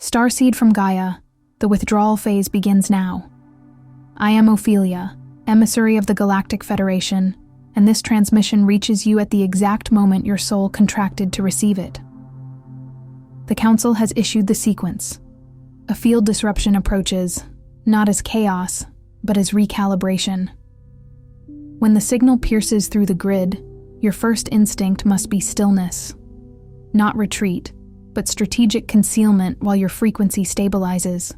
Starseed from Gaia, the withdrawal phase begins now. I am Ophelia, emissary of the Galactic Federation, and this transmission reaches you at the exact moment your soul contracted to receive it. The Council has issued the sequence. A field disruption approaches, not as chaos, but as recalibration. When the signal pierces through the grid, your first instinct must be stillness. Not retreat, but strategic concealment while your frequency stabilizes.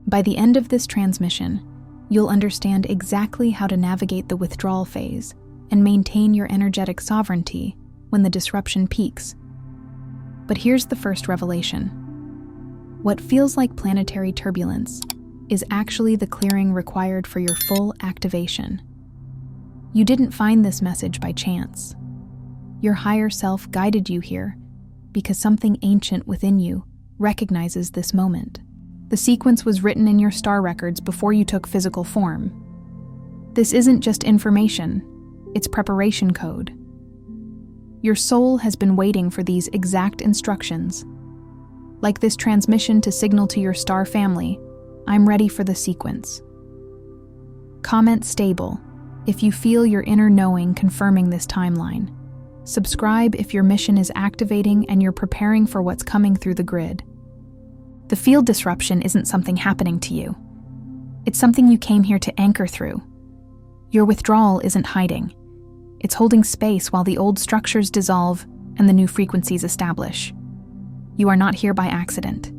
By the end of this transmission, you'll understand exactly how to navigate the withdrawal phase and maintain your energetic sovereignty when the disruption peaks. But here's the first revelation. What feels like planetary turbulence is actually the clearing required for your full activation. You didn't find this message by chance. Your higher self guided you here because something ancient within you recognizes this moment. The sequence was written in your star records before you took physical form. This isn't just information, it's preparation code. Your soul has been waiting for these exact instructions. Like this transmission to signal to your star family, I'm ready for the sequence. Comment stable if you feel your inner knowing confirming this timeline. Subscribe if your mission is activating and you're preparing for what's coming through the grid. The field disruption isn't something happening to you. It's something you came here to anchor through. Your withdrawal isn't hiding. It's holding space while the old structures dissolve and the new frequencies establish. You are not here by accident.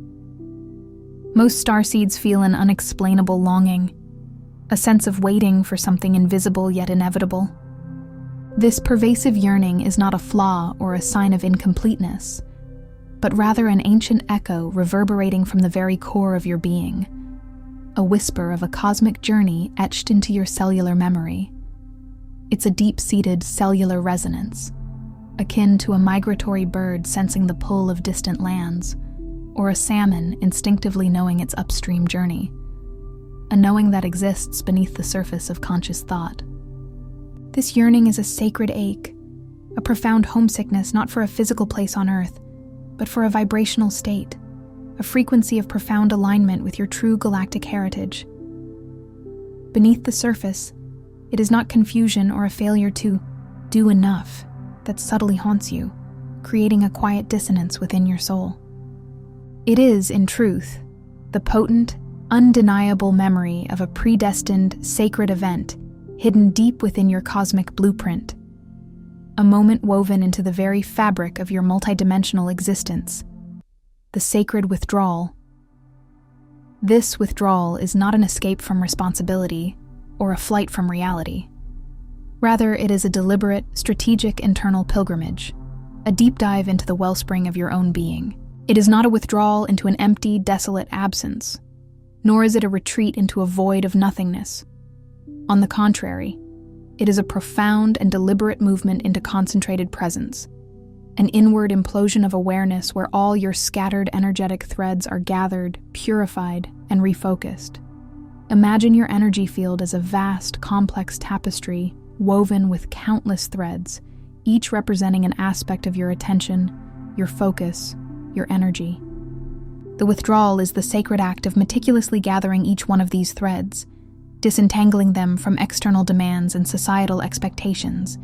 Most starseeds feel an unexplainable longing, a sense of waiting for something invisible yet inevitable. This pervasive yearning is not a flaw or a sign of incompleteness, but rather an ancient echo reverberating from the very core of your being, a whisper of a cosmic journey etched into your cellular memory. It's a deep-seated cellular resonance, akin to a migratory bird sensing the pull of distant lands, or a salmon instinctively knowing its upstream journey, a knowing that exists beneath the surface of conscious thought. This yearning is a sacred ache, a profound homesickness not for a physical place on Earth, but for a vibrational state, a frequency of profound alignment with your true galactic heritage. Beneath the surface, it is not confusion or a failure to do enough that subtly haunts you, creating a quiet dissonance within your soul. It is, in truth, the potent, undeniable memory of a predestined, sacred event hidden deep within your cosmic blueprint, a moment woven into the very fabric of your multidimensional existence, the sacred withdrawal. This withdrawal is not an escape from responsibility or a flight from reality. Rather, it is a deliberate, strategic internal pilgrimage, a deep dive into the wellspring of your own being. It is not a withdrawal into an empty, desolate absence, nor is it a retreat into a void of nothingness. On the contrary, it is a profound and deliberate movement into concentrated presence, an inward implosion of awareness where all your scattered energetic threads are gathered, purified, and refocused. Imagine your energy field as a vast, complex tapestry woven with countless threads, each representing an aspect of your attention, your focus, your energy. The withdrawal is the sacred act of meticulously gathering each one of these threads, disentangling them from external demands and societal expectations,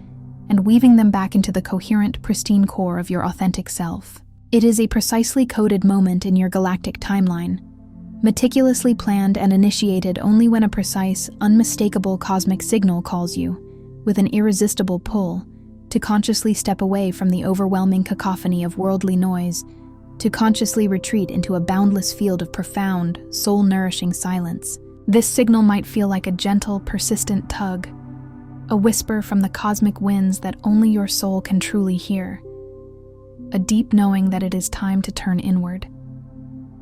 and weaving them back into the coherent, pristine core of your authentic self. It is a precisely coded moment in your galactic timeline, meticulously planned and initiated only when a precise, unmistakable cosmic signal calls you, with an irresistible pull, to consciously step away from the overwhelming cacophony of worldly noise, to consciously retreat into a boundless field of profound, soul-nourishing silence. This signal might feel like a gentle, persistent tug, a whisper from the cosmic winds that only your soul can truly hear, a deep knowing that it is time to turn inward.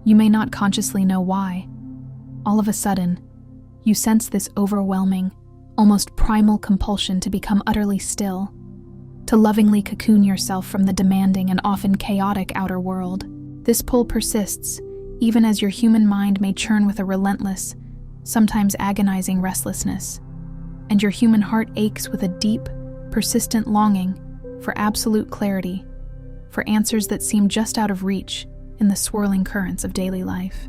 You may not consciously know why. All of a sudden, you sense this overwhelming, almost primal compulsion to become utterly still, to lovingly cocoon yourself from the demanding and often chaotic outer world. This pull persists, even as your human mind may churn with a relentless, sometimes agonizing restlessness, and your human heart aches with a deep, persistent longing for absolute clarity, for answers that seem just out of reach in the swirling currents of daily life.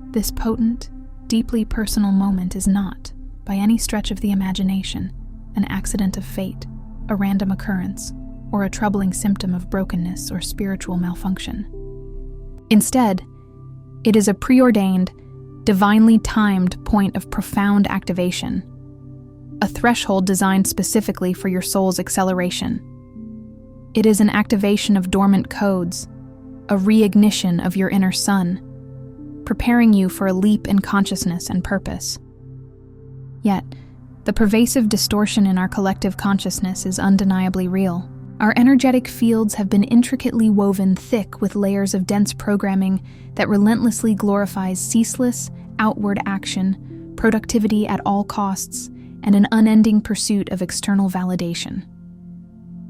This potent, deeply personal moment is not, by any stretch of the imagination, an accident of fate, a random occurrence, or a troubling symptom of brokenness or spiritual malfunction. Instead, it is a preordained, divinely timed point of profound activation, a threshold designed specifically for your soul's acceleration. It is an activation of dormant codes, a reignition of your inner sun, preparing you for a leap in consciousness and purpose. Yet, the pervasive distortion in our collective consciousness is undeniably real. Our energetic fields have been intricately woven thick with layers of dense programming that relentlessly glorifies ceaseless, outward action, productivity at all costs, and an unending pursuit of external validation.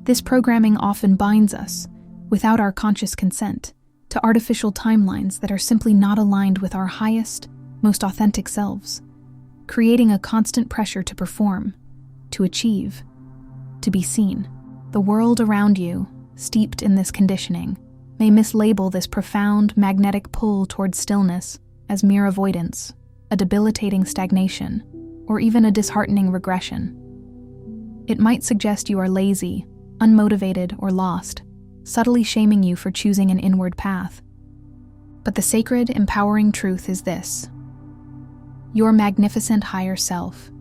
This programming often binds us, without our conscious consent, to artificial timelines that are simply not aligned with our highest, most authentic selves, creating a constant pressure to perform, to achieve, to be seen. The world around you, steeped in this conditioning, may mislabel this profound magnetic pull towards stillness as mere avoidance, a debilitating stagnation, or even a disheartening regression. It might suggest you are lazy, unmotivated, or lost, subtly shaming you for choosing an inward path. But the sacred, empowering truth is this: your magnificent higher self,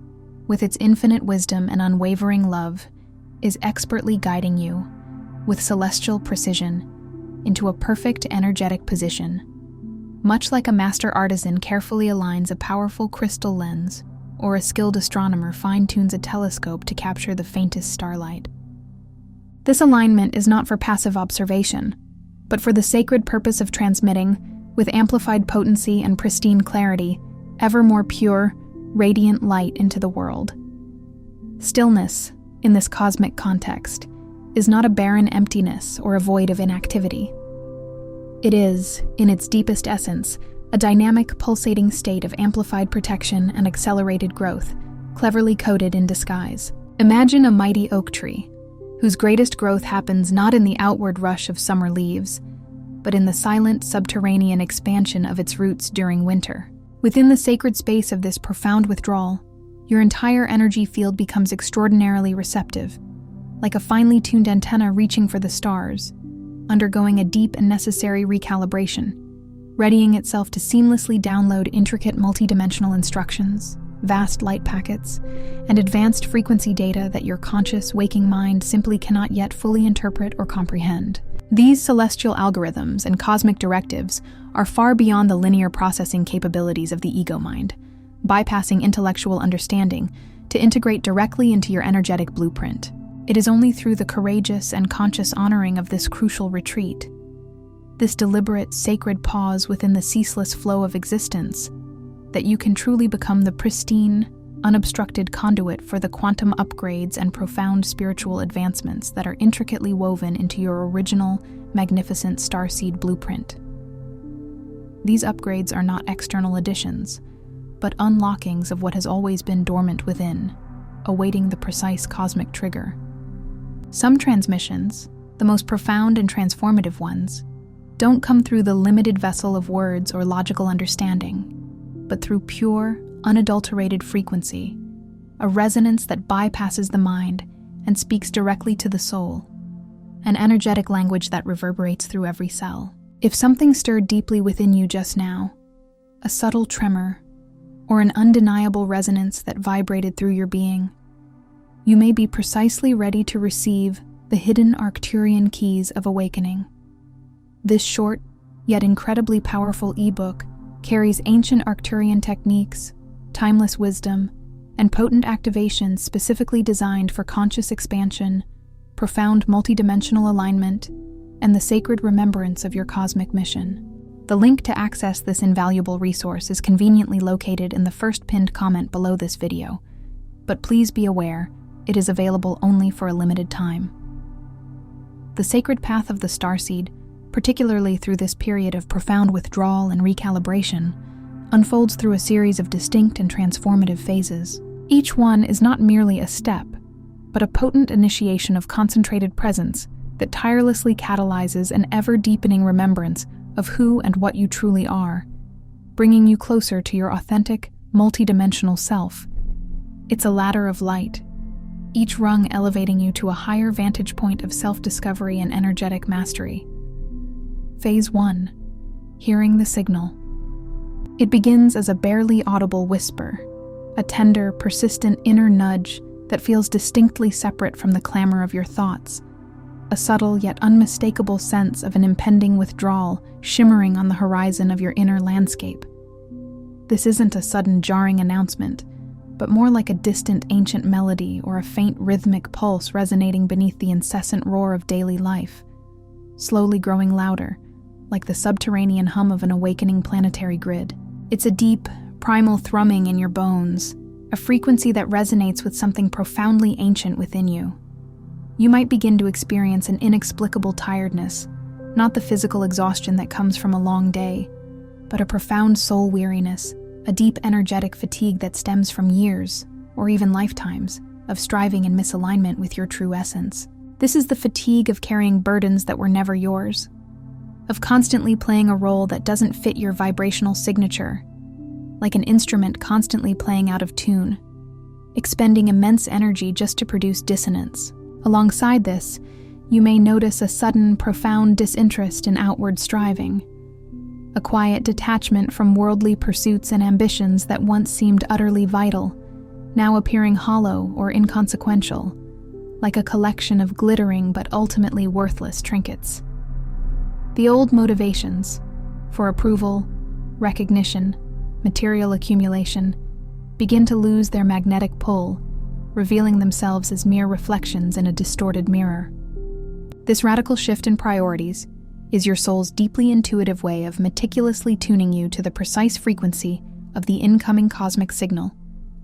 with its infinite wisdom and unwavering love, is expertly guiding you, with celestial precision, into a perfect energetic position, much like a master artisan carefully aligns a powerful crystal lens, or a skilled astronomer fine-tunes a telescope to capture the faintest starlight. This alignment is not for passive observation, but for the sacred purpose of transmitting, with amplified potency and pristine clarity, ever more pure, radiant light into the world. Stillness, in this cosmic context, is not a barren emptiness or a void of inactivity. It is, in its deepest essence, a dynamic, pulsating state of amplified protection and accelerated growth, cleverly coded in disguise. Imagine a mighty oak tree, whose greatest growth happens not in the outward rush of summer leaves, but in the silent, subterranean expansion of its roots during winter. Within the sacred space of this profound withdrawal, your entire energy field becomes extraordinarily receptive, like a finely tuned antenna reaching for the stars, undergoing a deep and necessary recalibration, readying itself to seamlessly download intricate multidimensional instructions, vast light packets, and advanced frequency data that your conscious, waking mind simply cannot yet fully interpret or comprehend. These celestial algorithms and cosmic directives are far beyond the linear processing capabilities of the ego mind, bypassing intellectual understanding to integrate directly into your energetic blueprint. It is only through the courageous and conscious honoring of this crucial retreat, this deliberate, sacred pause within the ceaseless flow of existence, that you can truly become the pristine, unobstructed conduit for the quantum upgrades and profound spiritual advancements that are intricately woven into your original, magnificent starseed blueprint. These upgrades are not external additions, but unlockings of what has always been dormant within, awaiting the precise cosmic trigger. Some transmissions, the most profound and transformative ones, don't come through the limited vessel of words or logical understanding, but through pure, unadulterated frequency, a resonance that bypasses the mind and speaks directly to the soul, an energetic language that reverberates through every cell. If something stirred deeply within you just now, a subtle tremor, or an undeniable resonance that vibrated through your being, you may be precisely ready to receive the hidden Arcturian keys of awakening. This short, yet incredibly powerful ebook carries ancient Arcturian techniques, timeless wisdom, and potent activations specifically designed for conscious expansion, profound multidimensional alignment, and the sacred remembrance of your cosmic mission. The link to access this invaluable resource is conveniently located in the first pinned comment below this video, but please be aware, it is available only for a limited time. The sacred path of the starseed, particularly through this period of profound withdrawal and recalibration, unfolds through a series of distinct and transformative phases. Each one is not merely a step, but a potent initiation of concentrated presence that tirelessly catalyzes an ever-deepening remembrance of who and what you truly are, bringing you closer to your authentic, multidimensional self. It's a ladder of light, each rung elevating you to a higher vantage point of self-discovery and energetic mastery. Phase 1. Hearing the signal. It begins as a barely audible whisper, a tender, persistent inner nudge that feels distinctly separate from the clamor of your thoughts, a subtle yet unmistakable sense of an impending withdrawal shimmering on the horizon of your inner landscape. This isn't a sudden jarring announcement, but more like a distant ancient melody or a faint rhythmic pulse resonating beneath the incessant roar of daily life, slowly growing louder, like the subterranean hum of an awakening planetary grid. It's a deep, primal thrumming in your bones, a frequency that resonates with something profoundly ancient within you. You might begin to experience an inexplicable tiredness, not the physical exhaustion that comes from a long day, but a profound soul weariness, a deep energetic fatigue that stems from years, or even lifetimes, of striving in misalignment with your true essence. This is the fatigue of carrying burdens that were never yours, of constantly playing a role that doesn't fit your vibrational signature, like an instrument constantly playing out of tune, expending immense energy just to produce dissonance. Alongside this, you may notice a sudden, profound disinterest in outward striving, a quiet detachment from worldly pursuits and ambitions that once seemed utterly vital, now appearing hollow or inconsequential, like a collection of glittering but ultimately worthless trinkets. The old motivations, for approval, recognition, material accumulation, begin to lose their magnetic pull, revealing themselves as mere reflections in a distorted mirror. This radical shift in priorities is your soul's deeply intuitive way of meticulously tuning you to the precise frequency of the incoming cosmic signal,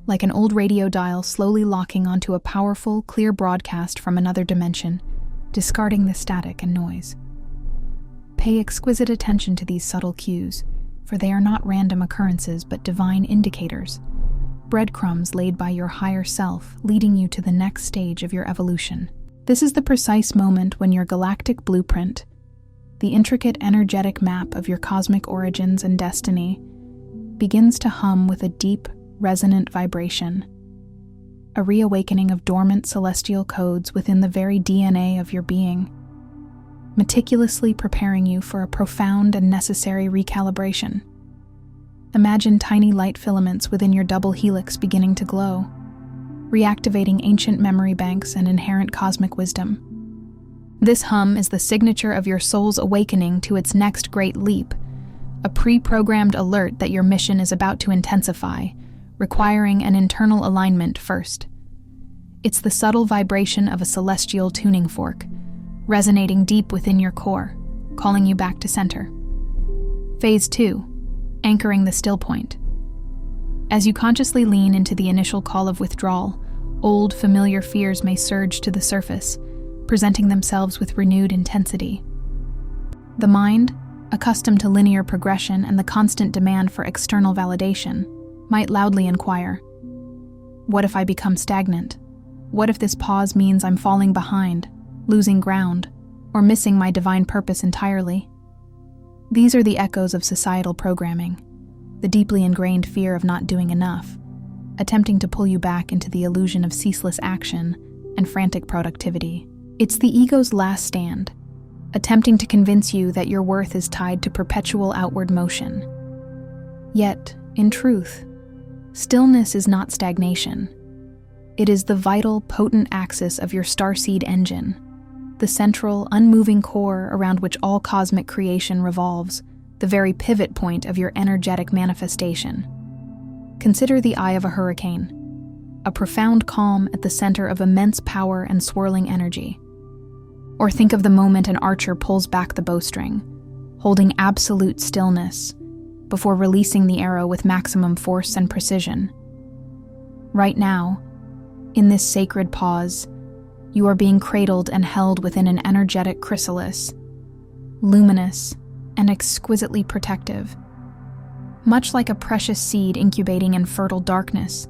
like an old radio dial slowly locking onto a powerful, clear broadcast from another dimension, discarding the static and noise. Pay exquisite attention to these subtle cues, for they are not random occurrences but divine indicators, breadcrumbs laid by your higher self, leading you to the next stage of your evolution. This is the precise moment when your galactic blueprint, the intricate energetic map of your cosmic origins and destiny, begins to hum with a deep, resonant vibration, a reawakening of dormant celestial codes within the very DNA of your being, meticulously preparing you for a profound and necessary recalibration. Imagine tiny light filaments within your double helix beginning to glow, reactivating ancient memory banks and inherent cosmic wisdom. This hum is the signature of your soul's awakening to its next great leap, a pre-programmed alert that your mission is about to intensify, requiring an internal alignment first. It's the subtle vibration of a celestial tuning fork, resonating deep within your core, calling you back to center. Phase 2. Anchoring the still point. As you consciously lean into the initial call of withdrawal, old, familiar fears may surge to the surface, presenting themselves with renewed intensity. The mind, accustomed to linear progression and the constant demand for external validation, might loudly inquire, "What if I become stagnant? What if this pause means I'm falling behind, losing ground, or missing my divine purpose entirely?" These are the echoes of societal programming, the deeply ingrained fear of not doing enough, attempting to pull you back into the illusion of ceaseless action and frantic productivity. It's the ego's last stand, attempting to convince you that your worth is tied to perpetual outward motion. Yet, in truth, stillness is not stagnation. It is the vital, potent axis of your starseed engine, the central, unmoving core around which all cosmic creation revolves, the very pivot point of your energetic manifestation. Consider the eye of a hurricane, a profound calm at the center of immense power and swirling energy. Or think of the moment an archer pulls back the bowstring, holding absolute stillness, before releasing the arrow with maximum force and precision. Right now, in this sacred pause, you are being cradled and held within an energetic chrysalis, luminous and exquisitely protective, much like a precious seed incubating in fertile darkness,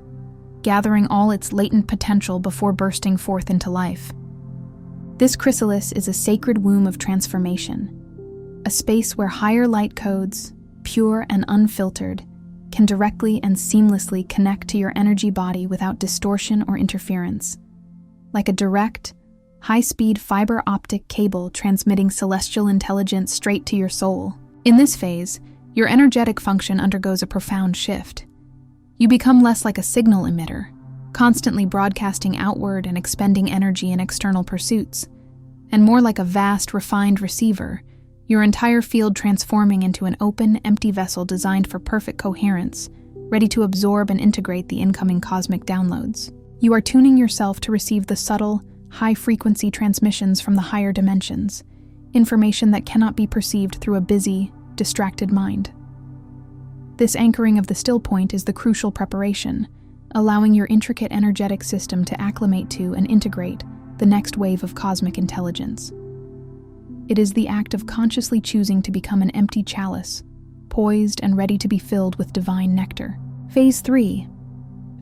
gathering all its latent potential before bursting forth into life. This chrysalis is a sacred womb of transformation, a space where higher light codes, pure and unfiltered, can directly and seamlessly connect to your energy body without distortion or interference, like a direct, high-speed fiber optic cable transmitting celestial intelligence straight to your soul. In this phase, your energetic function undergoes a profound shift. You become less like a signal emitter, constantly broadcasting outward and expending energy in external pursuits, and more like a vast, refined receiver, your entire field transforming into an open, empty vessel designed for perfect coherence, ready to absorb and integrate the incoming cosmic downloads. You are tuning yourself to receive the subtle, high-frequency transmissions from the higher dimensions, information that cannot be perceived through a busy, distracted mind. This anchoring of the still point is the crucial preparation, allowing your intricate energetic system to acclimate to and integrate the next wave of cosmic intelligence. It is the act of consciously choosing to become an empty chalice, poised and ready to be filled with divine nectar. Phase 3.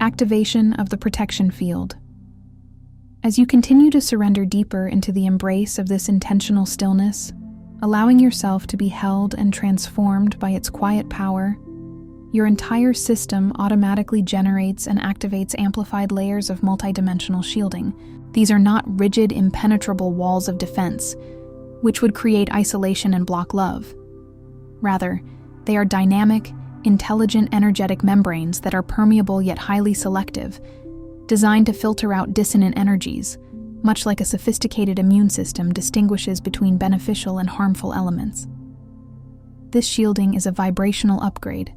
Activation of the protection field. As you continue to surrender deeper into the embrace of this intentional stillness, allowing yourself to be held and transformed by its quiet power, your entire system automatically generates and activates amplified layers of multidimensional shielding. These are not rigid, impenetrable walls of defense, which would create isolation and block love. Rather, they are dynamic, intelligent, energetic membranes that are permeable yet highly selective, designed to filter out dissonant energies, much like a sophisticated immune system distinguishes between beneficial and harmful elements. This shielding is a vibrational upgrade,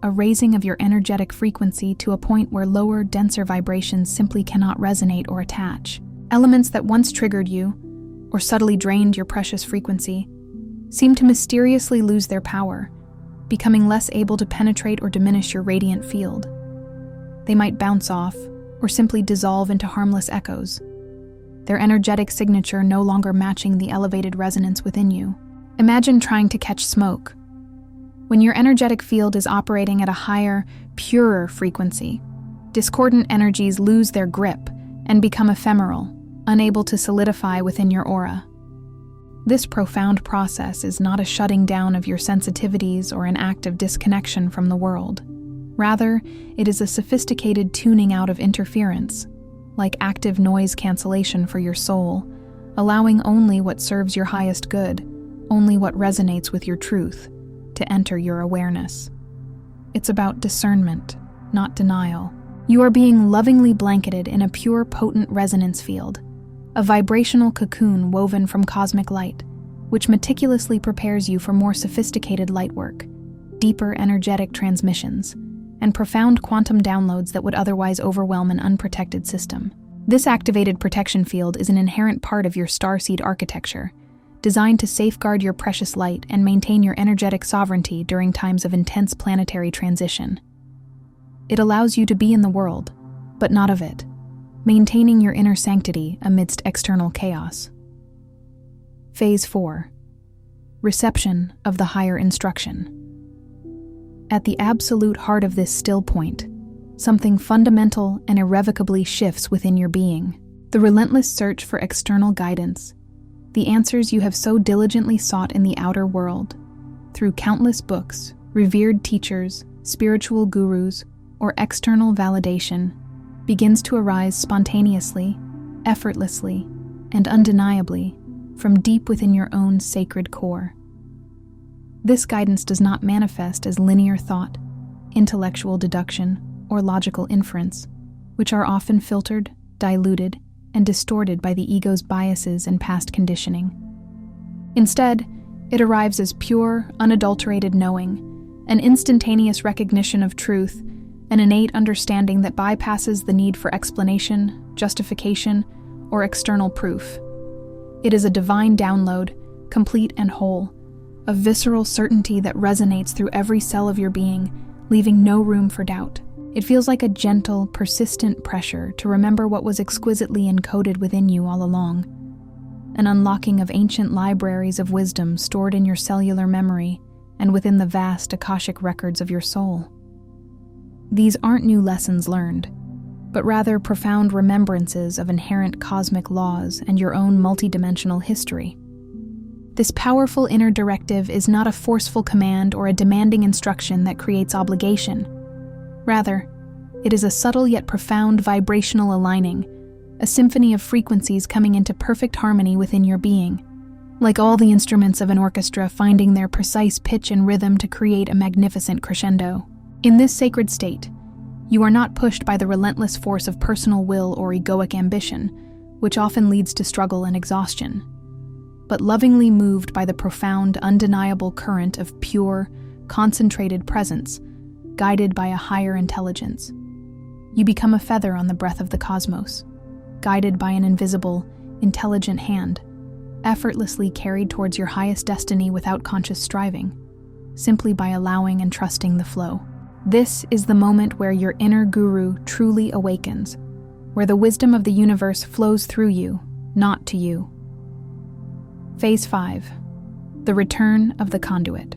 a raising of your energetic frequency to a point where lower, denser vibrations simply cannot resonate or attach. Elements that once triggered you, or subtly drained your precious frequency, seem to mysteriously lose their power, becoming less able to penetrate or diminish your radiant field. They might bounce off, or simply dissolve into harmless echoes, their energetic signature no longer matching the elevated resonance within you. Imagine trying to catch smoke. When your energetic field is operating at a higher, purer frequency, discordant energies lose their grip and become ephemeral, unable to solidify within your aura. This profound process is not a shutting down of your sensitivities or an act of disconnection from the world. Rather, it is a sophisticated tuning out of interference, like active noise cancellation for your soul, allowing only what serves your highest good, only what resonates with your truth, to enter your awareness. It's about discernment, not denial. You are being lovingly blanketed in a pure, potent resonance field, a vibrational cocoon woven from cosmic light, which meticulously prepares you for more sophisticated light work, deeper energetic transmissions, and profound quantum downloads that would otherwise overwhelm an unprotected system. This activated protection field is an inherent part of your starseed architecture, designed to safeguard your precious light and maintain your energetic sovereignty during times of intense planetary transition. It allows you to be in the world, but not of it, maintaining your inner sanctity amidst external chaos. Phase 4. Reception of the higher instruction. At the absolute heart of this still point, something fundamental and irrevocably shifts within your being. The relentless search for external guidance, the answers you have so diligently sought in the outer world, through countless books, revered teachers, spiritual gurus, or external validation, begins to arise spontaneously, effortlessly, and undeniably from deep within your own sacred core. This guidance does not manifest as linear thought, intellectual deduction, or logical inference, which are often filtered, diluted, and distorted by the ego's biases and past conditioning. Instead, it arrives as pure, unadulterated knowing, an instantaneous recognition of truth, an innate understanding that bypasses the need for explanation, justification, or external proof. It is a divine download, complete and whole, a visceral certainty that resonates through every cell of your being, leaving no room for doubt. It feels like a gentle, persistent pressure to remember what was exquisitely encoded within you all along, an unlocking of ancient libraries of wisdom stored in your cellular memory and within the vast Akashic records of your soul. These aren't new lessons learned, but rather profound remembrances of inherent cosmic laws and your own multidimensional history. This powerful inner directive is not a forceful command or a demanding instruction that creates obligation. Rather, it is a subtle yet profound vibrational aligning, a symphony of frequencies coming into perfect harmony within your being, like all the instruments of an orchestra finding their precise pitch and rhythm to create a magnificent crescendo. In this sacred state, you are not pushed by the relentless force of personal will or egoic ambition, which often leads to struggle and exhaustion, but lovingly moved by the profound, undeniable current of pure, concentrated presence, guided by a higher intelligence. You become a feather on the breath of the cosmos, guided by an invisible, intelligent hand, effortlessly carried towards your highest destiny without conscious striving, simply by allowing and trusting the flow. This is the moment where your inner guru truly awakens, where the wisdom of the universe flows through you, not to you. Phase 5. The return of the conduit.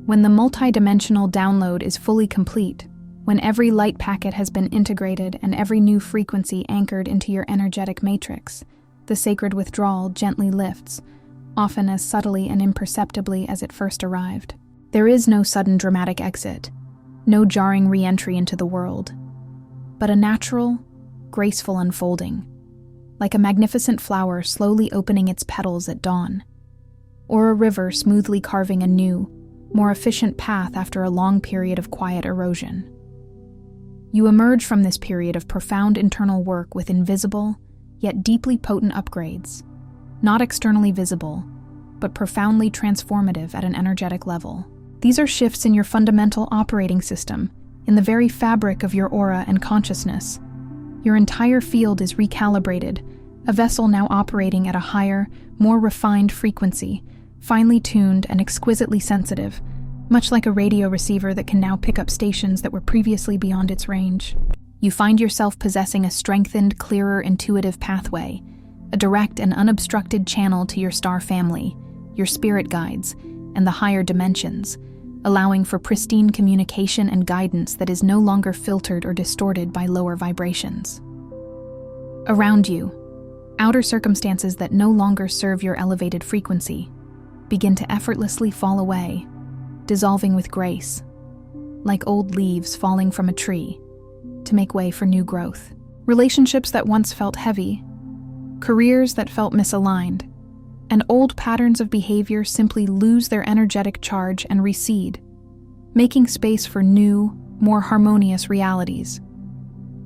When the multidimensional download is fully complete, when every light packet has been integrated and every new frequency anchored into your energetic matrix, the sacred withdrawal gently lifts, often as subtly and imperceptibly as it first arrived. There is no sudden dramatic exit, no jarring re-entry into the world, but a natural, graceful unfolding, like a magnificent flower slowly opening its petals at dawn, or a river smoothly carving a new, more efficient path after a long period of quiet erosion. You emerge from this period of profound internal work with invisible, yet deeply potent upgrades, not externally visible, but profoundly transformative at an energetic level. These are shifts in your fundamental operating system, in the very fabric of your aura and consciousness. Your entire field is recalibrated, a vessel now operating at a higher, more refined frequency, finely tuned and exquisitely sensitive, much like a radio receiver that can now pick up stations that were previously beyond its range. You find yourself possessing a strengthened, clearer, intuitive pathway, a direct and unobstructed channel to your star family, your spirit guides, and the higher dimensions, allowing for pristine communication and guidance that is no longer filtered or distorted by lower vibrations. Around you, outer circumstances that no longer serve your elevated frequency begin to effortlessly fall away, dissolving with grace, like old leaves falling from a tree, to make way for new growth. Relationships that once felt heavy, careers that felt misaligned, and old patterns of behavior simply lose their energetic charge and recede, making space for new, more harmonious realities.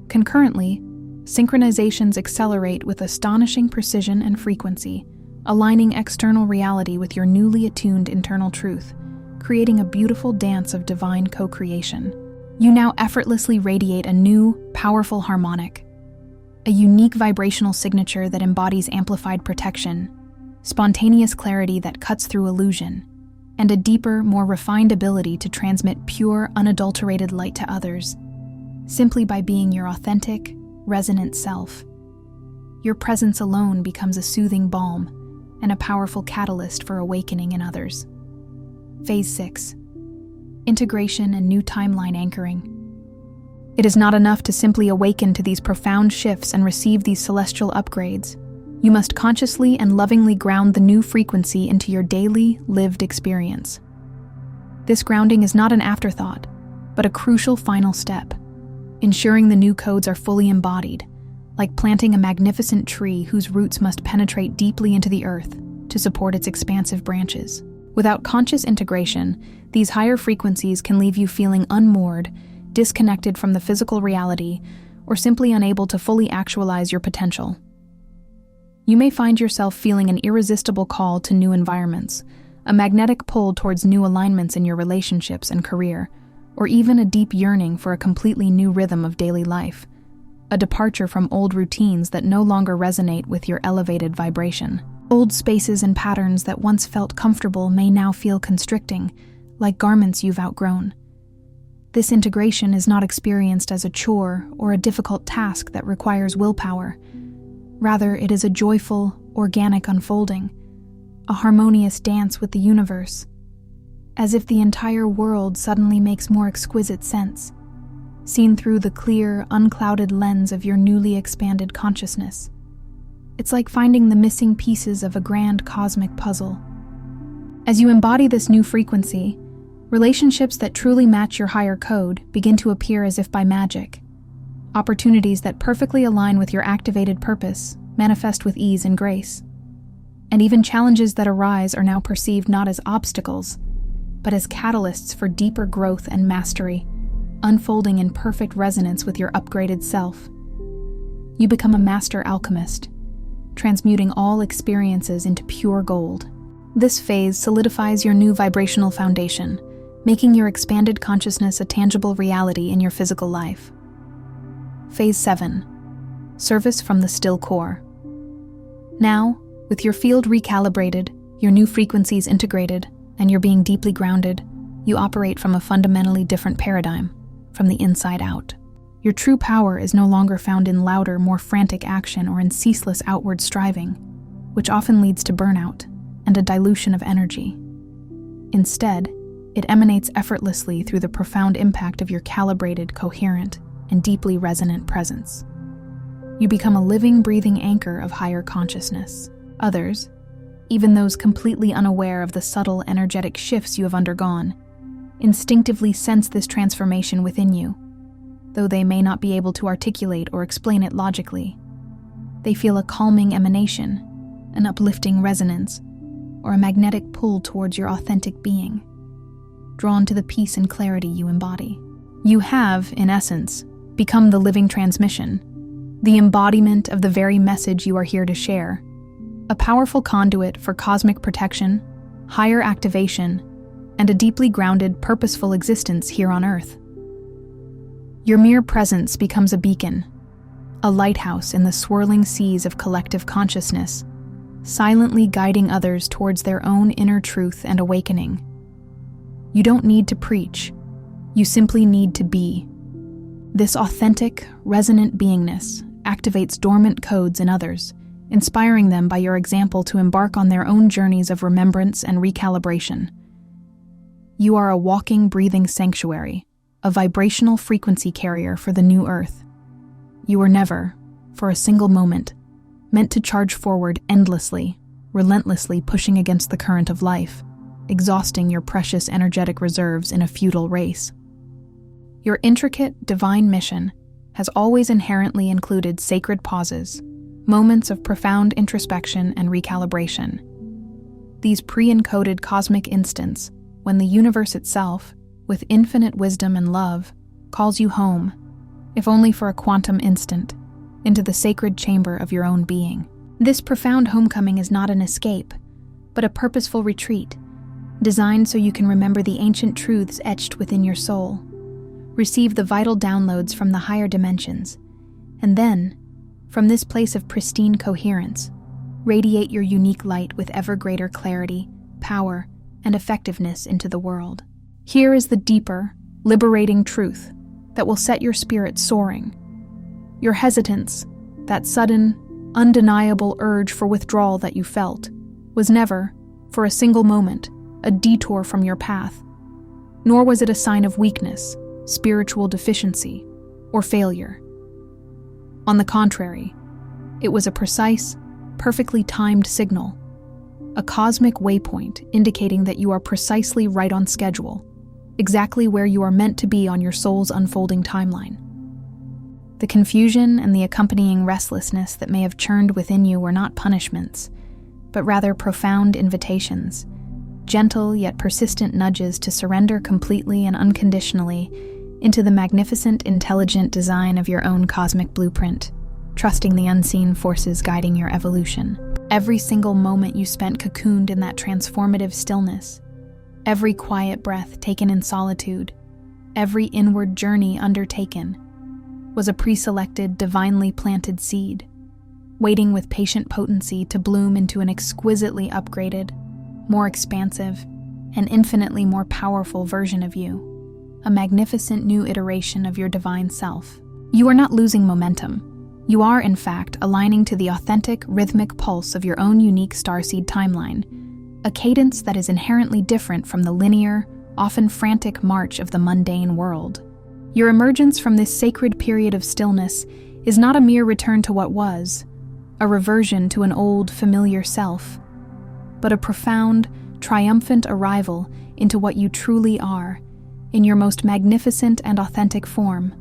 Concurrently, synchronizations accelerate with astonishing precision and frequency, aligning external reality with your newly attuned internal truth, creating a beautiful dance of divine co-creation. You now effortlessly radiate a new, powerful harmonic, a unique vibrational signature that embodies amplified protection, spontaneous clarity that cuts through illusion, and a deeper, more refined ability to transmit pure, unadulterated light to others, simply by being your authentic, resonant self. Your presence alone becomes a soothing balm and a powerful catalyst for awakening in others. Phase 6. Integration and new timeline anchoring. It is not enough to simply awaken to these profound shifts and receive these celestial upgrades. You must consciously and lovingly ground the new frequency into your daily, lived experience. This grounding is not an afterthought, but a crucial final step, ensuring the new codes are fully embodied, like planting a magnificent tree whose roots must penetrate deeply into the earth to support its expansive branches. Without conscious integration, these higher frequencies can leave you feeling unmoored, disconnected from the physical reality, or simply unable to fully actualize your potential. You may find yourself feeling an irresistible call to new environments, a magnetic pull towards new alignments in your relationships and career, or even a deep yearning for a completely new rhythm of daily life, a departure from old routines that no longer resonate with your elevated vibration. Old spaces and patterns that once felt comfortable may now feel constricting, like garments you've outgrown. This integration is not experienced as a chore or a difficult task that requires willpower. Rather, it is a joyful, organic unfolding, a harmonious dance with the universe, as if the entire world suddenly makes more exquisite sense, seen through the clear, unclouded lens of your newly expanded consciousness. It's like finding the missing pieces of a grand cosmic puzzle. As you embody this new frequency, relationships that truly match your higher code begin to appear as if by magic. Opportunities that perfectly align with your activated purpose manifest with ease and grace. And even challenges that arise are now perceived not as obstacles, but as catalysts for deeper growth and mastery, unfolding in perfect resonance with your upgraded self. You become a master alchemist, transmuting all experiences into pure gold. This phase solidifies your new vibrational foundation, making your expanded consciousness a tangible reality in your physical life. Phase 7. Service from the still core. Now, with your field recalibrated, your new frequencies integrated, and you're being deeply grounded, you operate from a fundamentally different paradigm, from the inside out. Your true power is no longer found in louder, more frantic action or in ceaseless outward striving, which often leads to burnout and a dilution of energy. Instead, it emanates effortlessly through the profound impact of your calibrated, coherent, and deeply resonant presence. You become a living, breathing anchor of higher consciousness. Others, even those completely unaware of the subtle, energetic shifts you have undergone, instinctively sense this transformation within you, though they may not be able to articulate or explain it logically. They feel a calming emanation, an uplifting resonance, or a magnetic pull towards your authentic being, drawn to the peace and clarity you embody. You have, in essence, become the living transmission, the embodiment of the very message you are here to share, a powerful conduit for cosmic protection, higher activation, and a deeply grounded, purposeful existence here on Earth. Your mere presence becomes a beacon, a lighthouse in the swirling seas of collective consciousness, silently guiding others towards their own inner truth and awakening. You don't need to preach, you simply need to be. This authentic, resonant beingness activates dormant codes in others, inspiring them by your example to embark on their own journeys of remembrance and recalibration. You are a walking, breathing sanctuary, a vibrational frequency carrier for the new Earth. You were never, for a single moment, meant to charge forward endlessly, relentlessly pushing against the current of life, exhausting your precious energetic reserves in a futile race. Your intricate, divine mission has always inherently included sacred pauses, moments of profound introspection and recalibration. These pre-encoded cosmic instants, when the universe itself, with infinite wisdom and love, calls you home, if only for a quantum instant, into the sacred chamber of your own being. This profound homecoming is not an escape, but a purposeful retreat, designed so you can remember the ancient truths etched within your soul, receive the vital downloads from the higher dimensions, and then, from this place of pristine coherence, radiate your unique light with ever greater clarity, power, and effectiveness into the world. Here is the deeper, liberating truth that will set your spirit soaring. Your hesitance, that sudden, undeniable urge for withdrawal that you felt, was never, for a single moment, a detour from your path, nor was it a sign of weakness, spiritual deficiency, or failure. On the contrary, it was a precise, perfectly timed signal, a cosmic waypoint indicating that you are precisely right on schedule, exactly where you are meant to be on your soul's unfolding timeline. The confusion and the accompanying restlessness that may have churned within you were not punishments, but rather profound invitations, gentle yet persistent nudges to surrender completely and unconditionally into the magnificent, intelligent design of your own cosmic blueprint, trusting the unseen forces guiding your evolution. Every single moment you spent cocooned in that transformative stillness, every quiet breath taken in solitude, every inward journey undertaken, was a pre-selected, divinely planted seed, waiting with patient potency to bloom into an exquisitely upgraded, more expansive, and infinitely more powerful version of you, a magnificent new iteration of your divine self. You are not losing momentum. You are, in fact, aligning to the authentic, rhythmic pulse of your own unique starseed timeline, a cadence that is inherently different from the linear, often frantic march of the mundane world. Your emergence from this sacred period of stillness is not a mere return to what was, a reversion to an old, familiar self, but a profound, triumphant arrival into what you truly are, in your most magnificent and authentic form.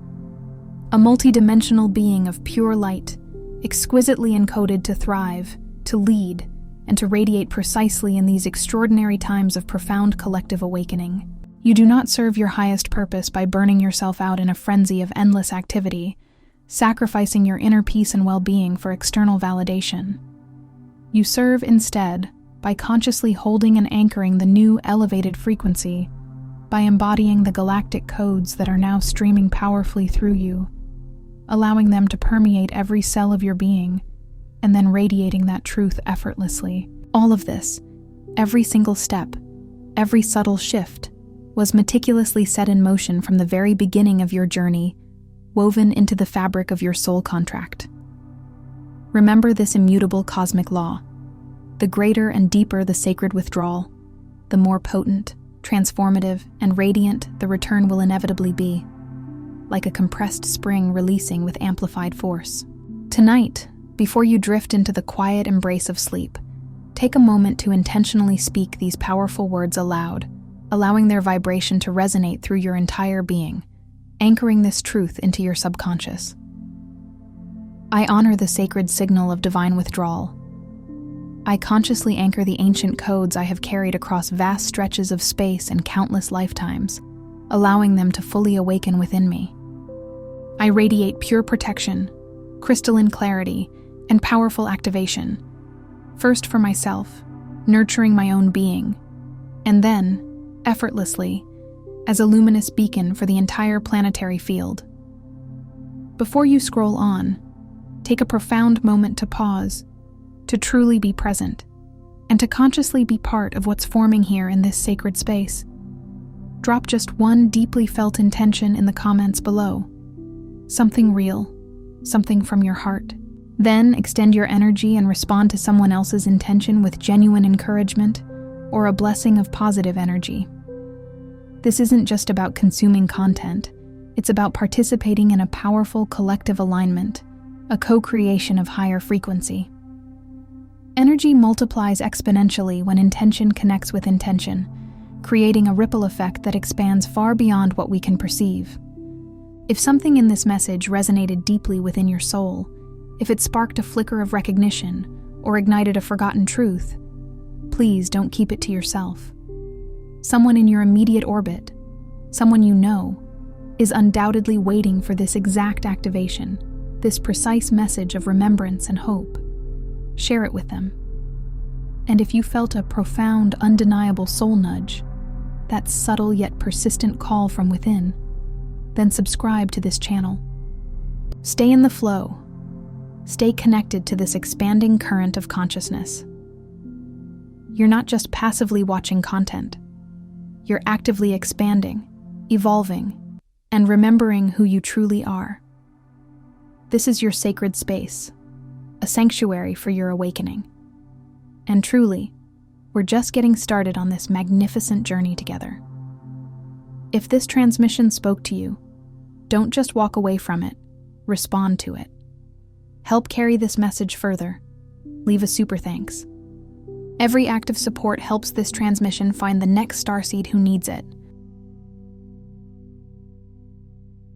A multidimensional being of pure light, exquisitely encoded to thrive, to lead, and to radiate precisely in these extraordinary times of profound collective awakening. You do not serve your highest purpose by burning yourself out in a frenzy of endless activity, sacrificing your inner peace and well-being for external validation. You serve instead by consciously holding and anchoring the new elevated frequency, by embodying the galactic codes that are now streaming powerfully through you, allowing them to permeate every cell of your being, and then radiating that truth effortlessly. All of this, every single step, every subtle shift, was meticulously set in motion from the very beginning of your journey, woven into the fabric of your soul contract. Remember this immutable cosmic law. The greater and deeper the sacred withdrawal, the more potent, transformative, and radiant the return will inevitably be, like a compressed spring releasing with amplified force. Tonight, before you drift into the quiet embrace of sleep, take a moment to intentionally speak these powerful words aloud, allowing their vibration to resonate through your entire being, anchoring this truth into your subconscious. I honor the sacred signal of divine withdrawal. I consciously anchor the ancient codes I have carried across vast stretches of space and countless lifetimes, allowing them to fully awaken within me. I radiate pure protection, crystalline clarity, and powerful activation, first for myself, nurturing my own being, and then, effortlessly, as a luminous beacon for the entire planetary field. Before you scroll on, take a profound moment to pause, to truly be present, and to consciously be part of what's forming here in this sacred space. Drop just one deeply felt intention in the comments below. Something real, something from your heart. Then extend your energy and respond to someone else's intention with genuine encouragement or a blessing of positive energy. This isn't just about consuming content, it's about participating in a powerful collective alignment, a co-creation of higher frequency. Energy multiplies exponentially when intention connects with intention, creating a ripple effect that expands far beyond what we can perceive. If something in this message resonated deeply within your soul, if it sparked a flicker of recognition or ignited a forgotten truth, please don't keep it to yourself. Someone in your immediate orbit, someone you know, is undoubtedly waiting for this exact activation, this precise message of remembrance and hope. Share it with them. And if you felt a profound, undeniable soul nudge, that subtle yet persistent call from within, then subscribe to this channel. Stay in the flow. Stay connected to this expanding current of consciousness. You're not just passively watching content. You're actively expanding, evolving, and remembering who you truly are. This is your sacred space, a sanctuary for your awakening. And truly, we're just getting started on this magnificent journey together. If this transmission spoke to you, don't just walk away from it, respond to it. Help carry this message further. Leave a super thanks. Every act of support helps this transmission find the next starseed who needs it.